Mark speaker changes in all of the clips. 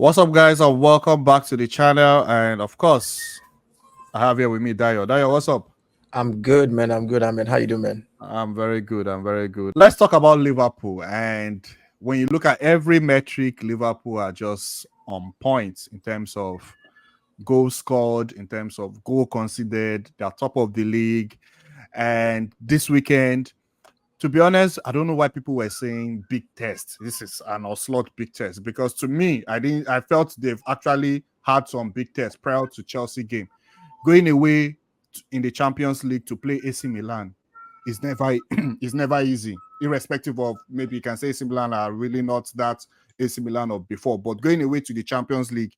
Speaker 1: What's up, guys, and welcome back to the channel. And of course, I have here with me Dayo. Dayo, what's up?
Speaker 2: I'm good, man. I'm good, Ahmed. How you doing, man?
Speaker 1: I'm very good. I'm very good. Let's talk about Liverpool. And when you look at every metric, Liverpool are just on point in terms of goals scored, in terms of goal conceded. They're top of the league. And this weekend, to be honest, I don't know why people were saying big test. This is an onslaught big test because to me, I felt they've actually had some big tests prior to Chelsea game. Going away in the Champions League to play AC Milan is never is never easy, irrespective of maybe you can say AC Milan are really not that AC Milan of before, but going away to the Champions League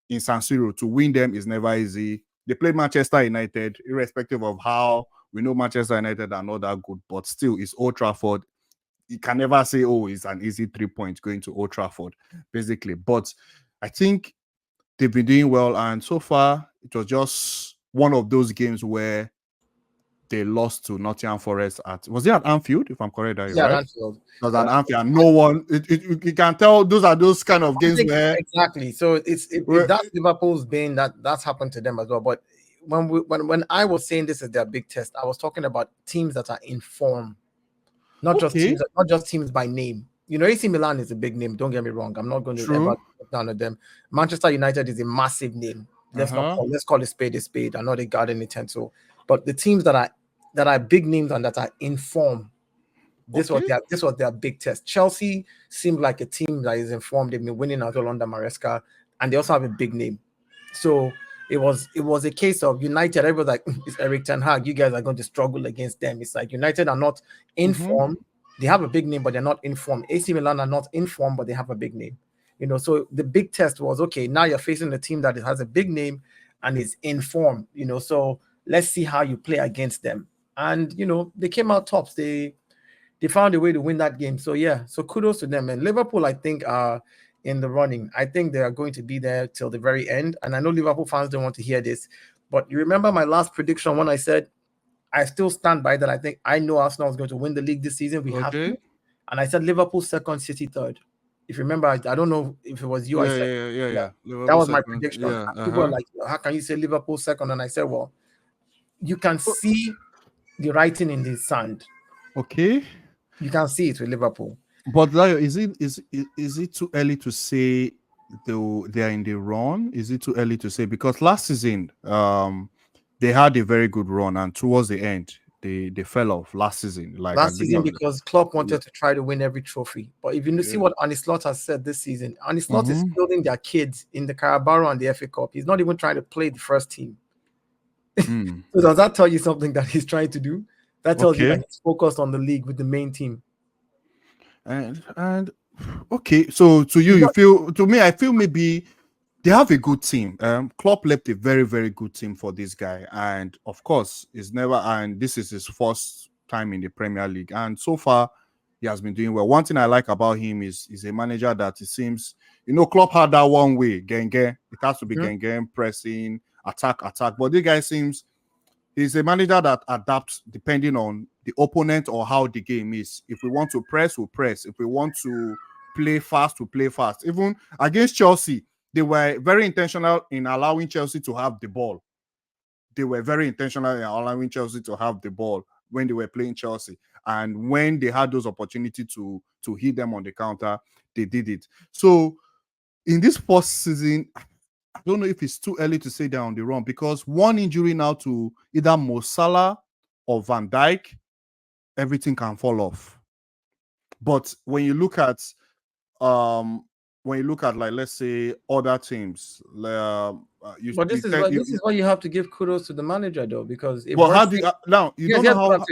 Speaker 1: in San Siro to win them is never easy. They played Manchester United, irrespective of how we know Manchester United are not that good, but still, it's Old Trafford. You can never say, oh, it's an easy 3 points going to Old Trafford, basically. But I think they've been doing well, and so far, it was just one of those games where they lost to Nottingham Forest was it at Anfield, if I'm correct, are you
Speaker 2: Yeah,
Speaker 1: right?
Speaker 2: Anfield.
Speaker 1: It was at Anfield, and no one, you can tell those are those kind of games where
Speaker 2: Exactly. So if that's Liverpool's been that's happened to them as well. But when I was saying this is their big test, I was talking about teams that are in form, not
Speaker 1: okay,
Speaker 2: just teams by name. You know, AC Milan is a big name. Don't get me wrong. I'm not going to ever
Speaker 1: true,
Speaker 2: look down at them. Manchester United is a massive name. Let's call it spade a spade. I know they got any title, but the teams that are big names and that are in form.
Speaker 1: okay,
Speaker 2: This was their big test. Chelsea seemed like a team that is informed. They've been winning as well under Maresca, and they also have a big name. So it was a case of United. Everybody was like, it's Eric Ten Hag. You guys are going to struggle against them. It's like United are not in form. They have a big name, but they're not in form. AC Milan are not in form, but they have a big name. You know, so the big test was okay. Now you're facing a team that has a big name and is in form. You know, so let's see how you play against them. And you know, they came out tops. They found a way to win that game. So yeah, so kudos to them. And Liverpool, I think, are in the running. I think they are going to be there till the very end. And I know Liverpool fans don't want to hear this, but you remember my last prediction when I said I still stand by that. I know Arsenal is going to win the league this season. We have to. And I said Liverpool second, City third. If you remember, I don't know if it was you. I said,
Speaker 1: yeah.
Speaker 2: that
Speaker 1: Liverpool
Speaker 2: was my
Speaker 1: second,
Speaker 2: prediction.
Speaker 1: yeah,
Speaker 2: People are like, how can you say Liverpool second? And I said, well, you can see the writing in the sand.
Speaker 1: okay.
Speaker 2: You can see it with Liverpool.
Speaker 1: But is it too early to say they are in the run? Is it too early to say because last season they had a very good run and towards the end they fell off last season like at
Speaker 2: Last
Speaker 1: the beginning
Speaker 2: season
Speaker 1: of the
Speaker 2: because Klopp wanted to try to win every trophy. But if you see
Speaker 1: yeah.
Speaker 2: what Arne Slot has said this season, Arne Slot is
Speaker 1: Mm-hmm.
Speaker 2: fielding their kids in the Carabao and the FA Cup. He's not even trying to play the first team.
Speaker 1: Mm.
Speaker 2: So does that tell you something that he's trying to do? That tells you
Speaker 1: Okay.
Speaker 2: that he's focused on the league with the main team.
Speaker 1: And okay, so to you feel to me, I feel maybe they have a good team. Klopp left a very, very good team for this guy, and of course, and this is his first time in the Premier League, and so far he has been doing well. One thing I like about him is a manager that it seems, Klopp had that one way, Genge. It has to be Genge pressing, attack, but this guy seems he's a manager that adapts depending on the opponent or how the game is. If we want to press, we'll press. If we want to play fast, we'll play fast. Even against Chelsea, they were very intentional in allowing Chelsea to have the ball. They were very intentional in allowing Chelsea to have the ball when they were playing Chelsea. And when they had those opportunities to hit them on the counter, they did it. So in this first season, I don't know if it's too early to say they're on the run because one injury now to either Mo Salah or Van Dijk, everything can fall off. But when you look at like let's say other teams,
Speaker 2: But this is why you have to give kudos to the manager though, because if
Speaker 1: well,
Speaker 2: we're
Speaker 1: how do
Speaker 2: saying,
Speaker 1: you now you
Speaker 2: yes,
Speaker 1: don't know
Speaker 2: what I'm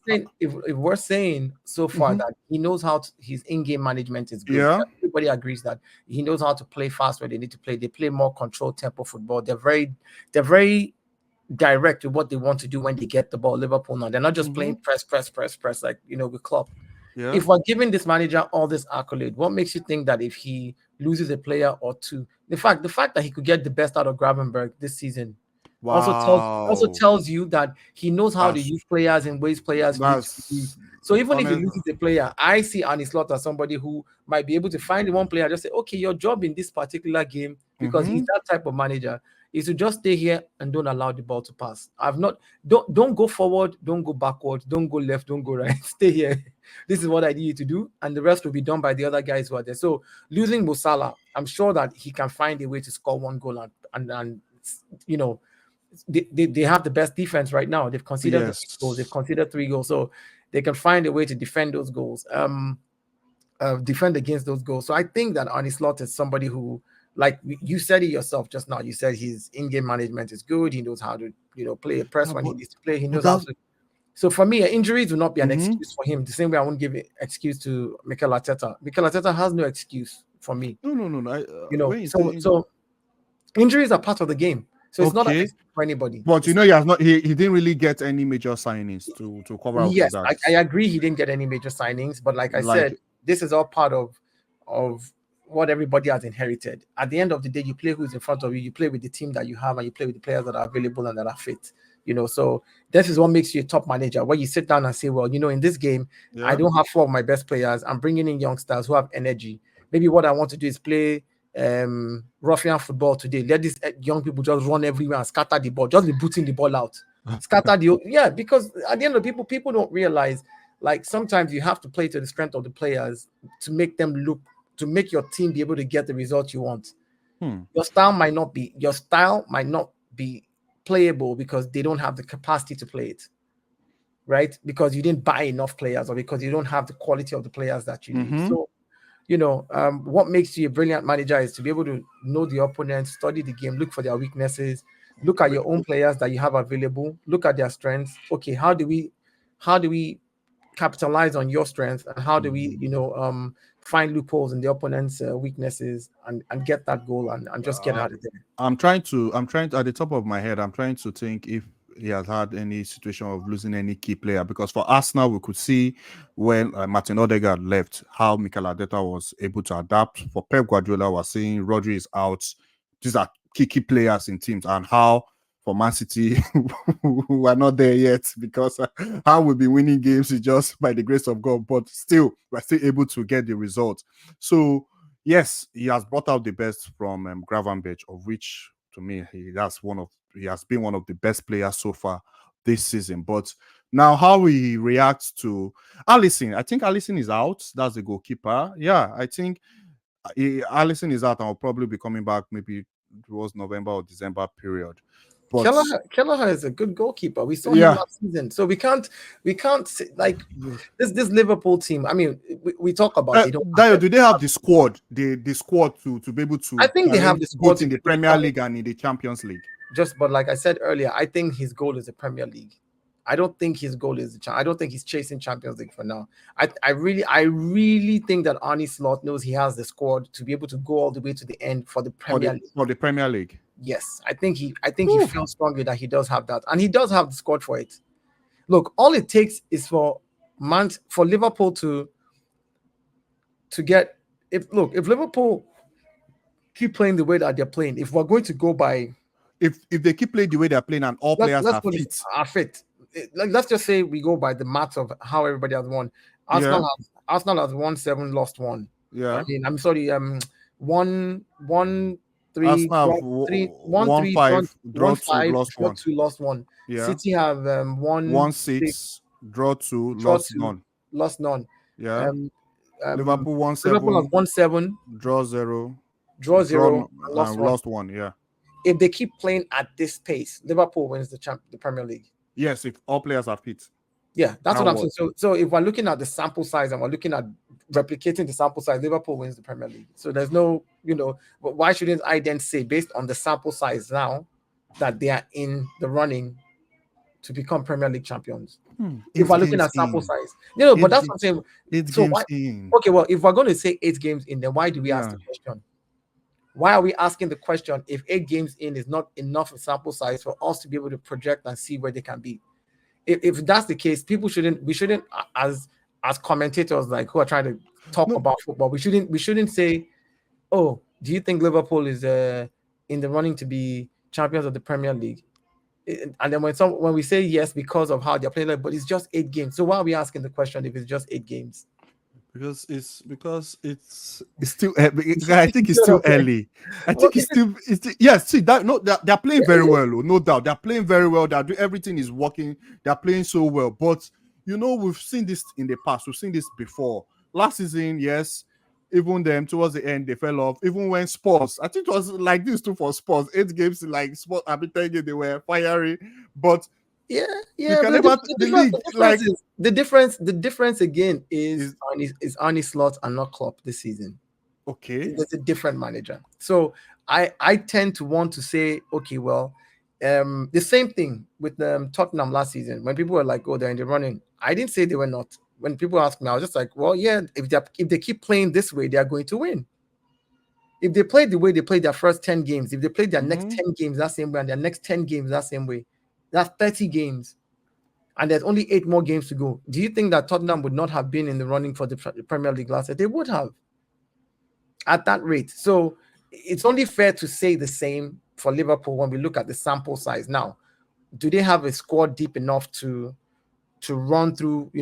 Speaker 2: saying.
Speaker 1: how
Speaker 2: If we're saying so far that he knows how his in-game management is good,
Speaker 1: yeah.
Speaker 2: everybody agrees that he knows how to play fast where they need to play. They play more controlled tempo football. They're very direct with what they want to do when they get the ball. Liverpool now they're not just playing press like with Klopp.
Speaker 1: Yeah.
Speaker 2: If we're giving this manager all this accolade, what makes you think that if he loses a player or two, the fact that he could get the best out of Gravenberg this season also
Speaker 1: Wow.
Speaker 2: tells you that he knows how to use players in ways players need to be used. So even if he
Speaker 1: Honest,
Speaker 2: loses a player, I see Arne Slot as somebody who might be able to find one player, just say, okay, your job in this particular game, because he's that type of manager, is to just stay here and don't allow the ball to pass. Don't go forward, don't go backward, don't go left, don't go right. Stay here. This is what I need you to do, and the rest will be done by the other guys who are there. So losing Mo Salah, I'm sure that he can find a way to score one goal and you know, they have the best defense right now. They've conceded goals, they've conceded 3 goals, so they can find a way to defend those goals, defend against those goals. So I think that Arne Slot is somebody who, like you said it yourself just now, you said his in-game management is good. He knows how to, play a press when he needs to play. He knows how to. So for me, injuries will not be an excuse for him. The same way I won't give an excuse to Mikel Arteta. Mikel Arteta has no excuse for me.
Speaker 1: No.
Speaker 2: So injuries are part of the game. So it's not an excuse for anybody.
Speaker 1: But he has not. He didn't really get any major signings to cover up.
Speaker 2: Yes,
Speaker 1: that.
Speaker 2: I agree. He didn't get any major signings, but like I said, this is all part of what everybody has inherited. At the end of the day, you play who's in front of you. You play with the team that you have, and you play with the players that are available and that are fit. So this is what makes you a top manager, where you sit down and say, well, in this game, I don't have 4 of my best players. I'm bringing in youngsters who have energy. Maybe what I want to do is play ruffian football today. Let these young people just run everywhere and scatter the ball. Just be booting the ball out. Scatter because at the end of the people don't realize, like, sometimes you have to play to the strength of the players to make them look, to make your team be able to get the result you want. Your style might not be playable because they don't have the capacity to play it, right? Because you didn't buy enough players, or because you don't have the quality of the players that you need. So what makes you a brilliant manager is to be able to know the opponent, study the game, look for their weaknesses, look at your own players that you have available, look at their strengths. Okay, how do we capitalize on your strengths, and how do we find loopholes in the opponent's weaknesses and get that goal and just get out of there.
Speaker 1: I'm trying to at the top of my head, I'm trying to think if he has had any situation of losing any key player, because for Arsenal we could see when Martin Odegaard left how Mikel Arteta was able to adapt. For Pep Guardiola, we're seeing Rodri is out. These are key players in teams, and how for Man City we are not there yet, because how we'll be winning games is just by the grace of God, but still we're still able to get the result. So yes, he has brought out the best from Gravenberch, of which to me he has been one of the best players so far this season. But now how he reacts to Alisson, I think Alisson is out. That's the goalkeeper. Yeah, I think Alisson is out and will probably be coming back maybe towards November or December period. But
Speaker 2: Kelleher is a good goalkeeper. We saw him last season, so we can't like this Liverpool team. I mean, we talk about
Speaker 1: do they have the squad? The squad to be able to?
Speaker 2: I think they have the squad
Speaker 1: in the Premier League and in the Champions League.
Speaker 2: But like I said earlier, I think his goal is the Premier League. I don't think his goal is I don't think he's chasing Champions League for now. I really think that Arne Slot knows he has the squad to be able to go all the way to the end for the Premier League.
Speaker 1: For the Premier League.
Speaker 2: Yes, I think he feels strongly that he does have that, and he does have the squad for it. Look, all it takes is for Liverpool to get if Liverpool keep playing the way that they're playing, if we're going to go by
Speaker 1: if they keep playing the way they're playing and all players are fit.
Speaker 2: Let's just say we go by the maths of how everybody has won. Arsenal has won 7, lost 1.
Speaker 1: Yeah.
Speaker 2: I mean, I'm sorry, 1-3,
Speaker 1: Arsenal 1-5, draw 2, lost 1.
Speaker 2: Yeah. City have
Speaker 1: 1-6, draw 2, lost none. Yeah. Liverpool 1-7.
Speaker 2: Liverpool have 1-7,
Speaker 1: draw 0,
Speaker 2: and
Speaker 1: lost 1. Yeah.
Speaker 2: If they keep playing at this pace, Liverpool wins the Premier League.
Speaker 1: Yes, if all players are fit.
Speaker 2: Yeah, that's what I'm saying. So if we're looking at the sample size and we're looking at replicating the sample size, Liverpool wins the Premier League. So there's no, why shouldn't I then say, based on the sample size now, that they are in the running to become Premier League champions? If we're looking at sample size, but that's what I'm saying. Okay, well, if we're going to say 8 games in, then why do we ask the question? Why are we asking the question if 8 games in is not enough sample size for us to be able to project and see where they can be? If that's the case, we shouldn't as commentators, like, who are trying to talk about football, we shouldn't say, oh, do you think Liverpool is in the running to be champions of the Premier League? And then when we say yes because of how they're playing, like, but it's just 8 games. So why are we asking the question if it's just 8 games?
Speaker 1: Because it's still I think it's still
Speaker 2: Okay.
Speaker 1: early. I
Speaker 2: Well,
Speaker 1: think yes, see that no they're playing very well, no doubt. They're playing very well. They're doing everything is working, they're playing so well. But we've seen this in the past, we've seen this before. Last season, yes, even them towards the end they fell off. Even when Spurs, I think it was like this too for Spurs, 8 games like Spurs, I've been telling you they were fiery, but
Speaker 2: yeah,
Speaker 1: you
Speaker 2: yeah.
Speaker 1: can
Speaker 2: But
Speaker 1: never the
Speaker 2: the
Speaker 1: league
Speaker 2: difference
Speaker 1: like
Speaker 2: is the difference again is
Speaker 1: is
Speaker 2: Arnie Slot and not Klopp this season.
Speaker 1: okay.
Speaker 2: There's a different manager. So I tend to want to say, okay, well, the same thing with Tottenham last season when people were like, oh, they're in the running. I didn't say they were not. When people asked me, I was just like, well, yeah, if they keep playing this way, they are going to win. If they play the way they played their first 10 games, if they play their next 10 games that same way and their next 10 games that same way, that's 30 games. And there's only 8 more games to go. Do you think that Tottenham would not have been in the running for the Premier League last year? They would have at that rate. So it's only fair to say the same for Liverpool when we look at the sample size. Now, do they have a squad deep enough to run through,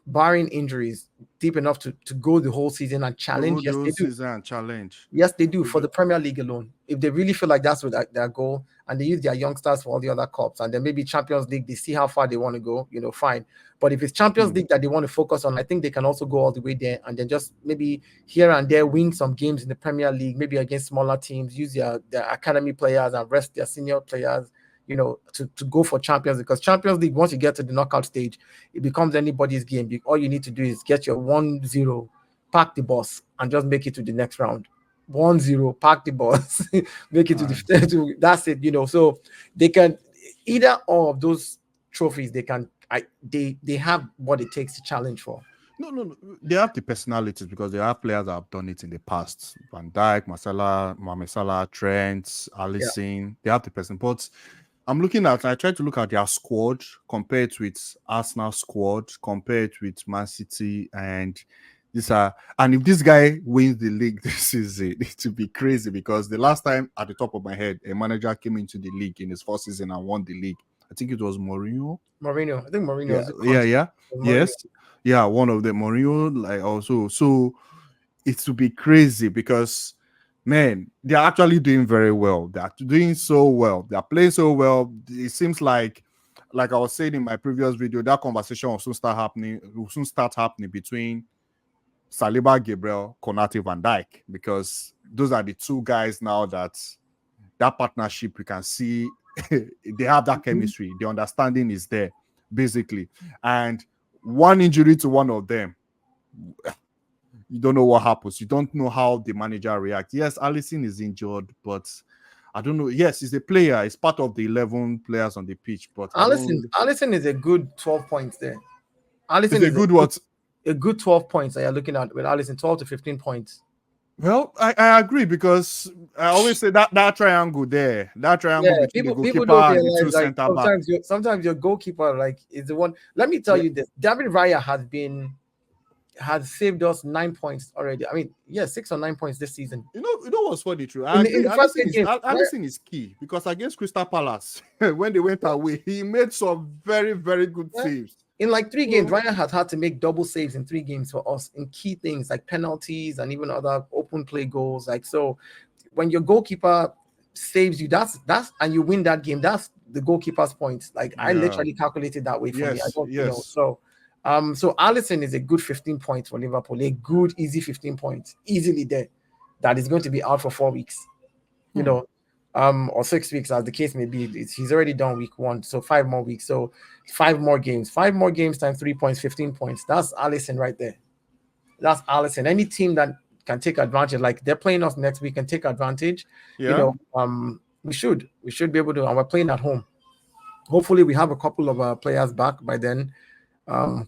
Speaker 2: barring injuries, deep enough to go the whole season and challenge?
Speaker 1: Go the
Speaker 2: Yes,
Speaker 1: whole
Speaker 2: they do.
Speaker 1: season and challenge.
Speaker 2: Yes, they do for the Premier League alone. If they really feel like that's what their goal, and they use their youngsters for all the other cups, and then maybe Champions League, they see how far they want to go, fine. But if it's Champions League that they want to focus on, I think they can also go all the way there, and then just maybe here and there win some games in the Premier League, maybe against smaller teams, use their academy players and rest their senior players, to go for Champions. Because Champions League, once you get to the knockout stage, it becomes anybody's game. All you need to do is get your 1-0, pack the bus, and just make it to the next round. 1-0, pack the bus, make it to the that's it, So they can either all of those trophies, they have what it takes to challenge for.
Speaker 1: No. They have the personalities because they have players that have done it in the past. Van Dijk, Mohamed Salah, Trent,
Speaker 2: Yeah.
Speaker 1: Alisson. They have the person. But I try to look at their squad compared with Arsenal squad, compared with Man City, and if this guy wins the league this season, it will be crazy because the last time at the top of my head, a manager came into the league in his first season and won the league. I think it was Mourinho.
Speaker 2: Mourinho. I think Mourinho
Speaker 1: Yeah,
Speaker 2: is the
Speaker 1: yeah.
Speaker 2: Mourinho.
Speaker 1: Yes. Yeah, one of the Mourinho, like also. So it will be crazy because man, they're actually doing very well. They're doing so well. They're playing so well. It seems like I was saying in my previous video, that conversation will soon start happening between Saliba, Gabriel, Konate, Van Dijk, because those are the two guys now that partnership, you can see they have that chemistry. The understanding is there, basically. And one injury to one of them, you don't know what happens. You don't know how the manager reacts. Yes, Alisson is injured, but I don't know. Yes, he's a player. He's part of the 11 players on the pitch, but
Speaker 2: Alisson is a good 12 points there.
Speaker 1: It's
Speaker 2: Alisson
Speaker 1: a
Speaker 2: is
Speaker 1: good what?
Speaker 2: a good 12 points that you're looking at with Alisson, 12 to 15 points.
Speaker 1: Well, I agree because I always say that triangle there, between the
Speaker 2: People
Speaker 1: goalkeeper
Speaker 2: don't
Speaker 1: and the
Speaker 2: realize
Speaker 1: two
Speaker 2: like
Speaker 1: centre back.
Speaker 2: sometimes your goalkeeper like is the one. Let me tell you this: David Raya has saved us 9 points already. I mean, 6 or 9 points this season.
Speaker 1: You know what's funny? True, I agree.
Speaker 2: In the first game,
Speaker 1: Alisson is key because against Crystal Palace, when they went away, he made some very, very good saves.
Speaker 2: In like 3 games, Ryan has had to make double saves in 3 games for us in key things like penalties and even other open play goals. Like, so when your goalkeeper saves you, that's and you win that game, that's the goalkeeper's points. Like I literally calculated that way for me. I don't, so Alisson is a good 15 points for Liverpool, a good easy 15 points, easily there. That is going to be out for 4 weeks, or 6 weeks as the case may be. He's already done week 1, so 5 more weeks. So 5 more games times 3 points, 15 points. That's Alisson right there. That's Alisson. Any team that can take advantage, like they're playing us next week, and take advantage. We should be able to, and we're playing at home. Hopefully we have a couple of players back by then.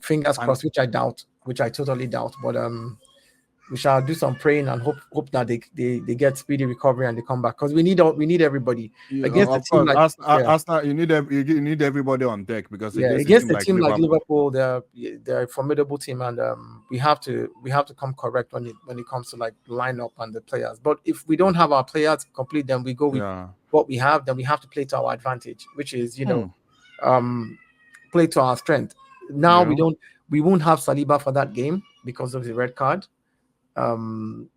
Speaker 2: Fingers crossed, which I totally doubt, but we shall do some praying and hope that they get speedy recovery and they come back, because we need everybody against a team like
Speaker 1: Arsenal. You need everybody on deck because
Speaker 2: against a team like Liverpool, they're a formidable team, and we have to come correct when it comes to like lineup and the players. But if we don't have our players complete, then we go with what we have, then we have to play to our advantage, which is,
Speaker 1: Hmm.
Speaker 2: play to our strength. Now
Speaker 1: Yeah.
Speaker 2: we won't have Saliba for that game because of the red card, um,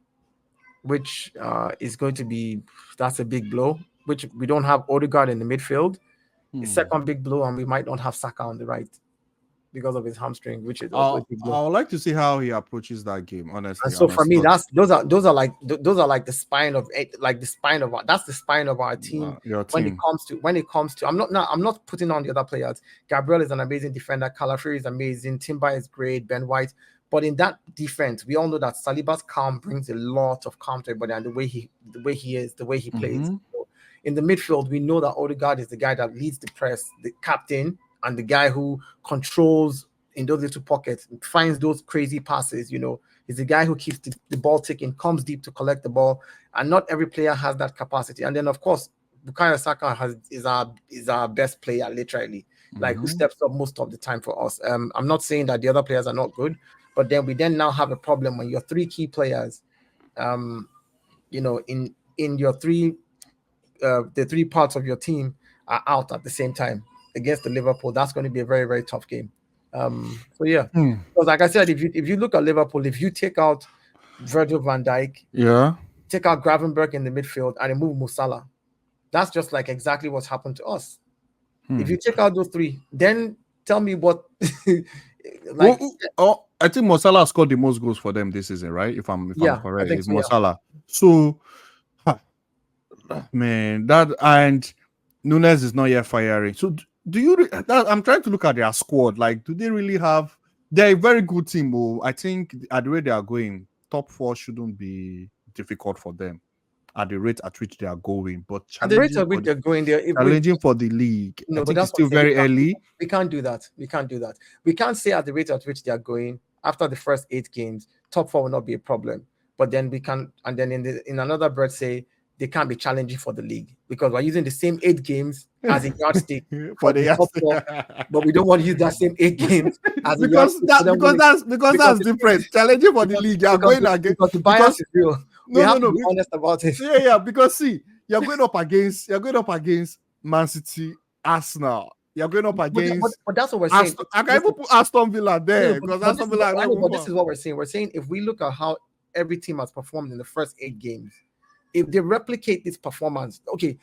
Speaker 2: which is going to be, that's a big blow. Which we don't have Odegaard in the midfield, a
Speaker 1: Hmm.
Speaker 2: second big blow, and we might not have Saka on the right because of his hamstring, which is also a big blow.
Speaker 1: I would like to see how he approaches that game.
Speaker 2: And
Speaker 1: Honestly,
Speaker 2: so for
Speaker 1: honestly,
Speaker 2: me,
Speaker 1: 'cause,
Speaker 2: those are like the spine of that's the spine of our team
Speaker 1: your
Speaker 2: when it
Speaker 1: team.
Speaker 2: comes to I'm not putting on the other players. Gabriel is an amazing defender, Calafiori is amazing, Timber is great, Ben White. But in that defense, we all know that Saliba's calm brings a lot of calm to everybody, and the way he plays.
Speaker 1: Mm-hmm.
Speaker 2: So in the midfield, we know that Odegaard is the guy that leads the press, the captain, and the guy who controls in those little pockets, finds those crazy passes. He's the guy who keeps the ball ticking, comes deep to collect the ball, and not every player has that capacity. And then, of course, Bukayo Saka is our best player, literally, like who
Speaker 1: Mm-hmm.
Speaker 2: steps up most of the time for us. I'm not saying that the other players are not good, but then we now have a problem when your three key players, um, in your the three parts of your team are out at the same time against the Liverpool. That's going to be a very, very tough game. So yeah,
Speaker 1: Hmm.
Speaker 2: because like I said, if you look at Liverpool, if you take out Virgil van Dijk,
Speaker 1: Yeah.
Speaker 2: take out Gravenberg in the midfield, and remove Musala, that's just like exactly what's happened to us. If
Speaker 1: Hmm.
Speaker 2: you take out those three, then tell me what
Speaker 1: Well,
Speaker 2: like
Speaker 1: I think Mo Salah scored the most goals for them this season, right? If I'm
Speaker 2: yeah, I
Speaker 1: correct,
Speaker 2: think
Speaker 1: it's
Speaker 2: so.
Speaker 1: Mo
Speaker 2: Yeah,
Speaker 1: Salah. So, ha, man, that and Nunes is not yet firing. So, do you? I'm trying to look at their squad. Like, do they really have? They're a very good team. Oh, I think at the rate they are going, top four shouldn't be difficult for them at the rate at which they are going. But
Speaker 2: at the rate at which they're going there,
Speaker 1: challenging for the league, I
Speaker 2: no, but
Speaker 1: think it's
Speaker 2: that's what I'm
Speaker 1: still
Speaker 2: saying.
Speaker 1: very early.
Speaker 2: We can't do that. We can't do that. We can't say at the rate at which they are going after the first 8 games, top four will not be a problem. But then we can, and then in another breath say they can't be challenging for the league because we're using the same 8 games as a yardstick
Speaker 1: For
Speaker 2: for
Speaker 1: the
Speaker 2: the top four. But we don't want to use that same 8 games as a
Speaker 1: because
Speaker 2: yardstick for
Speaker 1: that
Speaker 2: them winning
Speaker 1: because
Speaker 2: because
Speaker 1: that's different. Challenging for the league, you are going again
Speaker 2: because the bias
Speaker 1: because
Speaker 2: is real. We
Speaker 1: no
Speaker 2: have
Speaker 1: no
Speaker 2: to
Speaker 1: no
Speaker 2: be honest about it.
Speaker 1: yeah because see you're going up against Man City, Arsenal. You're going up against
Speaker 2: But that's what we're saying.
Speaker 1: I can even
Speaker 2: Listen,
Speaker 1: put Aston Villa
Speaker 2: no,
Speaker 1: there because Aston Villa are not even
Speaker 2: but this
Speaker 1: far.
Speaker 2: is what we're saying. We're saying if we look at how every team has performed in the first 8 games, if they replicate this performance, okay,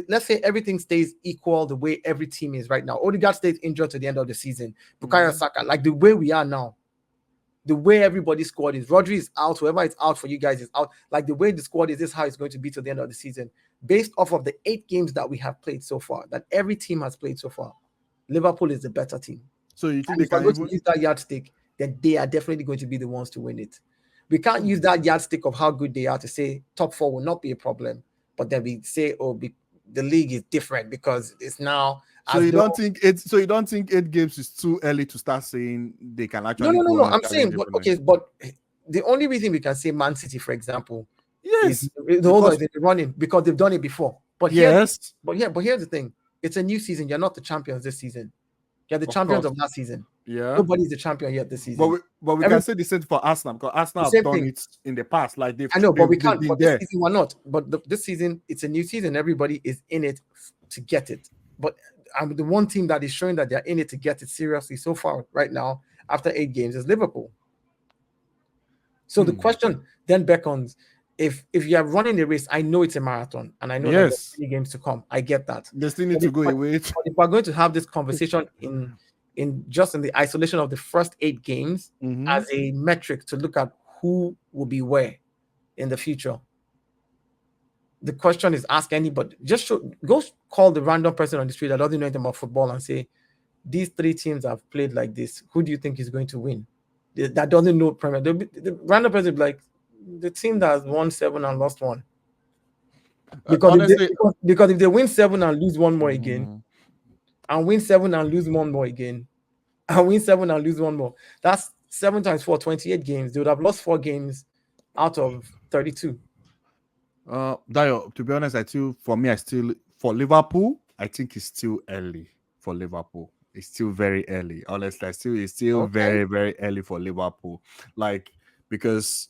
Speaker 2: let's say everything stays equal the way every team is right now. Odegaard stays injured to the end of the season. Bukayo Saka, like the way we are now, the way everybody's squad is. Rodri is out. Whoever is out for you guys is out. Like the way the squad is, this is how it's going to be to the end of the season, based off of the 8 games that we have played so far, that every team has played so far. Liverpool is the better team.
Speaker 1: So you think
Speaker 2: And
Speaker 1: they
Speaker 2: if we're
Speaker 1: can
Speaker 2: going to
Speaker 1: even
Speaker 2: use that yardstick, then they are definitely going to be the ones to win it. We can't use that yardstick of how good they are to say top four will not be a problem, but then we say, the league is different because it's now
Speaker 1: so
Speaker 2: as though.
Speaker 1: you don't think 8 games is too early to start saying they can
Speaker 2: No,
Speaker 1: actually
Speaker 2: no, no,
Speaker 1: go
Speaker 2: no.
Speaker 1: on and
Speaker 2: I'm
Speaker 1: challenge
Speaker 2: saying,
Speaker 1: it
Speaker 2: but
Speaker 1: for them?
Speaker 2: okay, but the only reason we can say Man City, for example, is
Speaker 1: Yes,
Speaker 2: hold on,
Speaker 1: because
Speaker 2: is in the running because they've done it before. But
Speaker 1: yes,
Speaker 2: here's the thing: it's a new season. You're not the champions this season. You're the
Speaker 1: of
Speaker 2: champions
Speaker 1: course,
Speaker 2: of last season.
Speaker 1: yeah.
Speaker 2: Nobody's the champion yet this season.
Speaker 1: But we can say the same for Arsenal because
Speaker 2: The
Speaker 1: Arsenal have
Speaker 2: same
Speaker 1: done
Speaker 2: thing.
Speaker 1: it in the past. Like
Speaker 2: I know, but we
Speaker 1: they've
Speaker 2: can't.
Speaker 1: been
Speaker 2: But this
Speaker 1: there.
Speaker 2: season we're not. But this season, it's a new season. Everybody is in it to get it. But the one team that is showing that they're in it to get it seriously so far right now after 8 games is Liverpool. So the question then beckons: if you are running a race, I know it's a marathon, and I know that there's
Speaker 1: Yes,
Speaker 2: many games to come. I get that.
Speaker 1: they still need
Speaker 2: But
Speaker 1: to go away.
Speaker 2: but if we're going to have this conversation in the isolation of the first 8 games as a metric to look at who will be where in the future, the question is ask anybody. Go call the random person on the street that doesn't know anything about football and say, these 3 teams have played like this. Who do you think is going to win? That doesn't know Premier. The random person will be like, the team that has won 7 and lost 1. Because
Speaker 1: Honestly,
Speaker 2: if they win 7 and lose 1 more again,
Speaker 1: mm,
Speaker 2: and win 7 and lose 1 more again, and win 7 and lose 1 more, that's 7 times 4, 28 games. They would have lost 4 games out of 32.
Speaker 1: Dio, to be honest, for Liverpool, I think it's still early for Liverpool. It's still very early. Honestly, it's still
Speaker 2: Okay.
Speaker 1: very, very early for Liverpool. Like because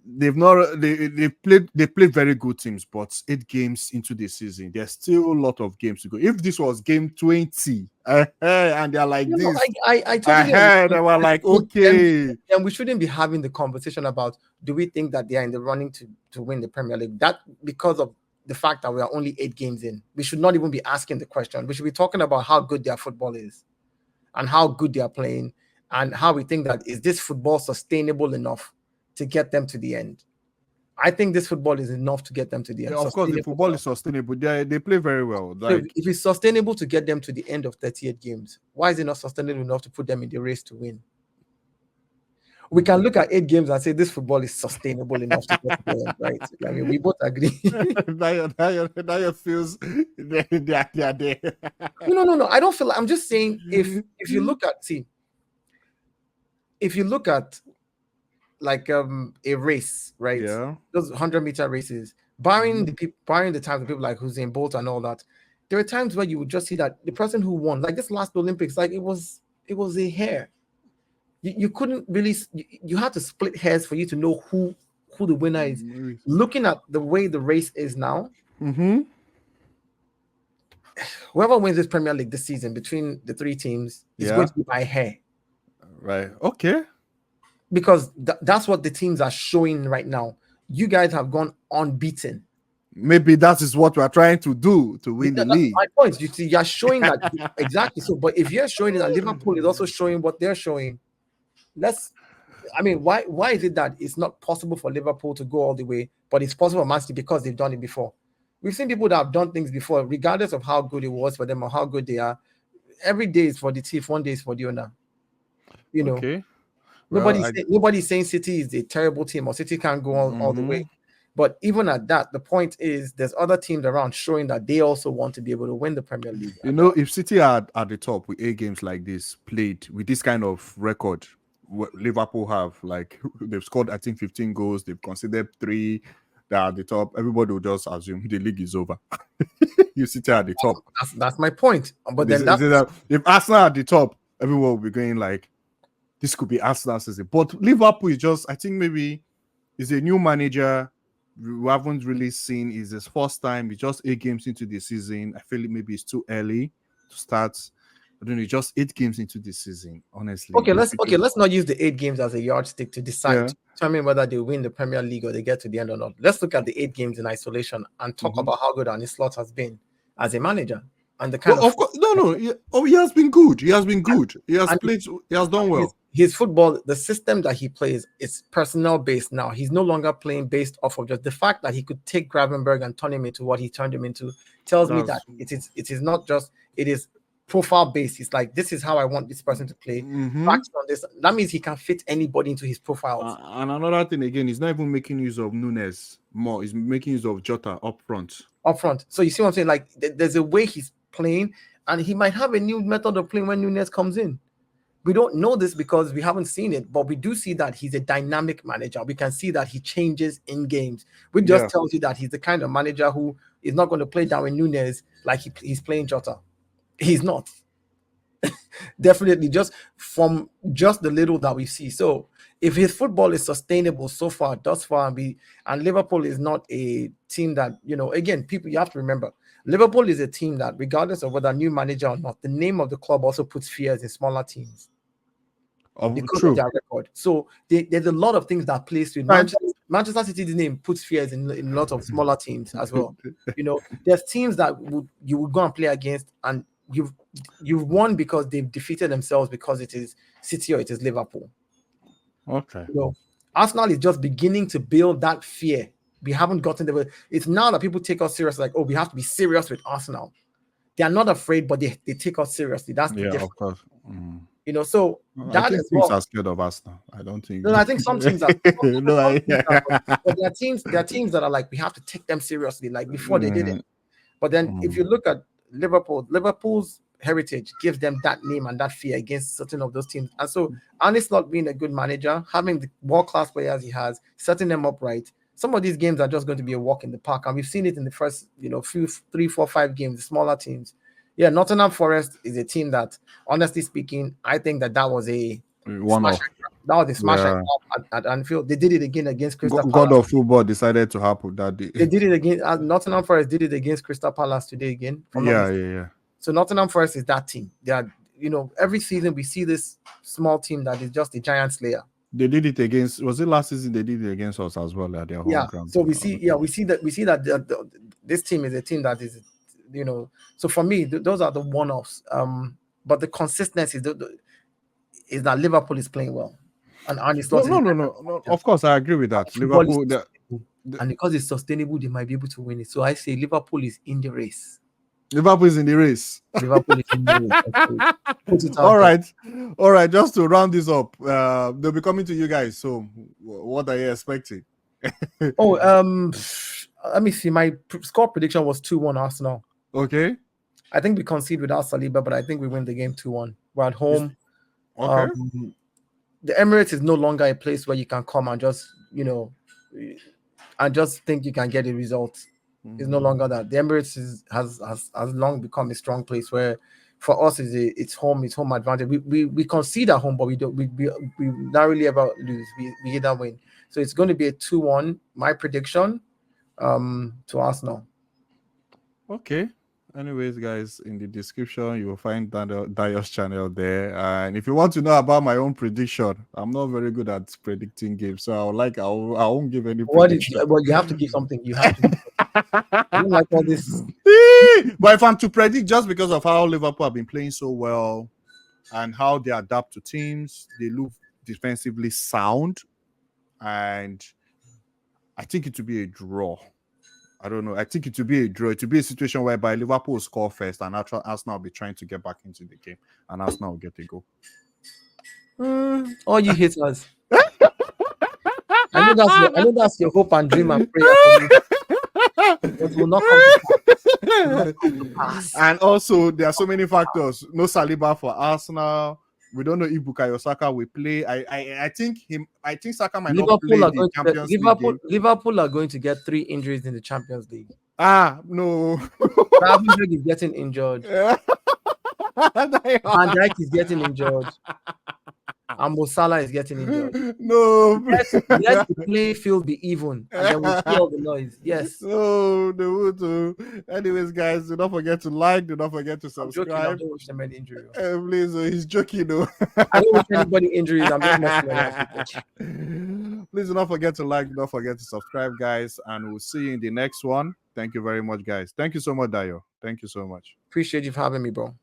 Speaker 1: they've not they played very good teams, but 8 games into the season, there's still a lot of games to go. If this was game 20, and they're like
Speaker 2: No,
Speaker 1: this,
Speaker 2: I totally understand.
Speaker 1: they were like,
Speaker 2: Well, then,
Speaker 1: okay.
Speaker 2: then we shouldn't be having the conversation about do we think that they are in the running to win the Premier League? That because of the fact that we are only 8 games in, we should not even be asking the question. We should be talking about how good their football is and how good they are playing and how we think that is this football sustainable enough to get them to the end. I think this football is enough to get them to the end.
Speaker 1: Yeah, of course, the football is sustainable. They play very well.
Speaker 2: So
Speaker 1: Like,
Speaker 2: if it's sustainable to get them to the end of 38 games, why is it not sustainable enough to put them in the race to win? We can look at 8 games and say this football is sustainable enough to get to the end, right? I mean, we both agree.
Speaker 1: now your feels they are there.
Speaker 2: No. I don't feel like, I'm just saying if you look at if you look at like a race, right?
Speaker 1: Yeah.
Speaker 2: Those 100-meter races, barring the times of people like Usain Bolt and all that, there are times where you would just see that the person who won, like this last Olympics, like it was a hair. You couldn't really, you had to split hairs for you to know who the winner is. Looking at the way the race is now, whoever wins this Premier League this season between the 3 teams is going to be by hair.
Speaker 1: Right. Okay.
Speaker 2: Because that's what the teams are showing right now. You guys have gone unbeaten.
Speaker 1: Maybe that is what we are trying to do to win the league.
Speaker 2: My point. You see, you're showing that exactly. So, but if you're showing that Liverpool is also showing what they're showing, why is it that it's not possible for Liverpool to go all the way, but it's possible for Man City because they've done it before? We've seen people that have done things before, regardless of how good it was for them or how good they are. Every day is for the thief, one day is for the owner. You know.
Speaker 1: Okay.
Speaker 2: Nobody's saying City is a terrible team or City can't go all the way. But even at that, the point is there's other teams around showing that they also want to be able to win the Premier League.
Speaker 1: You know, if City are at the top with 8 games like this, played with this kind of record, what Liverpool have, like they've scored, I think, 15 goals, they've conceded 3, they're at the top, everybody will just assume the league is over. You City at the top.
Speaker 2: That's my point. But then
Speaker 1: if Arsenal are at the top, everyone will be going like, this could be Arsenal season. But Liverpool is just, I think maybe is a new manager. We haven't really seen. It's his first time. It's just 8 games into the season. I feel like maybe it's too early to start. I don't know. Just 8 games into the season, honestly.
Speaker 2: Let's not use the 8 games as a yardstick to decide to determine whether they win the Premier League or they get to the end or not. Let's look at the 8 games in isolation and talk about how good Arne Slot has been as a manager. And the kind
Speaker 1: of course, he has been good. He has been good. He has played. He has done well.
Speaker 2: His football, the system that he plays, is personnel based now. He's no longer playing based off of just the fact that he could take Gravenberg and turn him into what he turned him into. Tells me that it is not just, it is profile based. It's like, this is how I want this person to play. On this, that means he can fit anybody into his profile.
Speaker 1: And another thing again, he's not even making use of Nunes more. He's making use of Jota up front.
Speaker 2: So you see what I'm saying? Like there's a way he's playing, and he might have a new method of playing when Nunes comes in. We don't know this because we haven't seen it, but we do see that he's a dynamic manager. We can see that he changes in games, which just tells you that he's the kind of manager who is not going to play Darwin Nunes like he's playing Jota. He's not. Definitely, just from just the little that we see. So if his football is sustainable thus far, and Liverpool is not a team that, again, people, you have to remember, Liverpool is a team that, regardless of whether new manager or not, the name of the club also puts fears in smaller teams. Because of their record. So there's a lot of things that plays to Manchester City's name puts fears in a lot of smaller teams as well. There's teams that you would go and play against, and you've won because they've defeated themselves because it is City or it is Liverpool.
Speaker 1: Okay.
Speaker 2: Arsenal is just beginning to build that fear. We haven't gotten there. It's now that people take us serious, like, oh, we have to be serious with Arsenal. They are not afraid, but they take us seriously. That's the difference. Of course. So that
Speaker 1: I think teams are scared of Arsenal. I don't think.
Speaker 2: No, I think some teams are. But there are teams that are like, we have to take them seriously, like before they did it. But then if you look at Liverpool's heritage gives them that name and that fear against certain of those teams. And so Arne Slot being a good manager, having the world-class players he has, setting them up right, some of these games are just going to be a walk in the park. And we've seen it in the first, few 3, 4, 5 games, the smaller teams. Yeah, Nottingham Forest is a team that, honestly speaking, I think that was a
Speaker 1: one-off.
Speaker 2: That was a smash
Speaker 1: Yeah.
Speaker 2: at Anfield. They did it again against Crystal
Speaker 1: God
Speaker 2: Palace.
Speaker 1: of football decided to happen that day.
Speaker 2: They did it again. Nottingham Forest did it against Crystal Palace today again. If I'm not
Speaker 1: Yeah,
Speaker 2: mistaken.
Speaker 1: yeah, yeah.
Speaker 2: So Nottingham Forest is that team. They are, every season we see this small team that is just a giant slayer.
Speaker 1: They did it against. Was it last season? They did it against us as well at their home
Speaker 2: Yeah.
Speaker 1: ground.
Speaker 2: So we see that this team is a team that is, So for me, those are the one-offs. But the consistency is that Liverpool is playing well, and Arne Slot
Speaker 1: No. Of course, I agree with that.
Speaker 2: Football
Speaker 1: Liverpool.
Speaker 2: is and because it's sustainable, they might be able to win it. So I say Liverpool is in the race.
Speaker 1: Liverpool is in the race.
Speaker 2: Liverpool is in the race. Put it out
Speaker 1: All
Speaker 2: there.
Speaker 1: right. Just to round this up, they'll be coming to you guys. So, what are you expecting?
Speaker 2: Let me see. My score prediction was 2-1 Arsenal.
Speaker 1: Okay.
Speaker 2: I think we concede without Saliba, but I think we win the game 2-1. We're at home.
Speaker 1: Okay.
Speaker 2: The Emirates is no longer a place where you can come and just, and just think you can get a result. It's no longer that. The Emirates has long become a strong place where, for us, it's home advantage. We concede at home, but we not really ever lose. We either win. So it's going to be a 2-1. My prediction, to Arsenal.
Speaker 1: Okay. Anyways, guys, in the description you will find Dio's channel there. And if you want to know about my own prediction, I'm not very good at predicting games, so I won't give any prediction.
Speaker 2: Well, you have to give something. You have to. I don't like all this.
Speaker 1: But if I'm to predict, just because of how Liverpool have been playing so well and how they adapt to teams, they look defensively sound, and I think it will be a draw. I don't know. I think it will be a draw. It will be a situation whereby Liverpool will score first and Arsenal will be trying to get back into the game, and Arsenal will get a goal.
Speaker 2: All you haters. I know that's your hope and dream and prayer for me. It will not come to pass.
Speaker 1: And also, there are so many factors. No Saliba for Arsenal. We don't know if Bukayo Saka will play. I think Saka might not play the Champions League.
Speaker 2: Liverpool are going to get 3 injuries in the Champions League.
Speaker 1: No.
Speaker 2: Gravenberch is getting injured. Van Dijk is getting injured. And Mo Salah is getting injured.
Speaker 1: No.
Speaker 2: Let the play field be even, and then we'll see all the noise. Yes.
Speaker 1: No, they would. Anyways, guys, do not forget to like. Do not forget to subscribe.
Speaker 2: I don't wish them any injury.
Speaker 1: Please, he's joking, though.
Speaker 2: I don't wish anybody injuries. I'm just messing.
Speaker 1: Please do not forget to like. Do not forget to subscribe, guys, and we'll see you in the next one. Thank you very much, guys. Thank you so much, Dayo. Thank you so much.
Speaker 2: Appreciate you for having me, bro.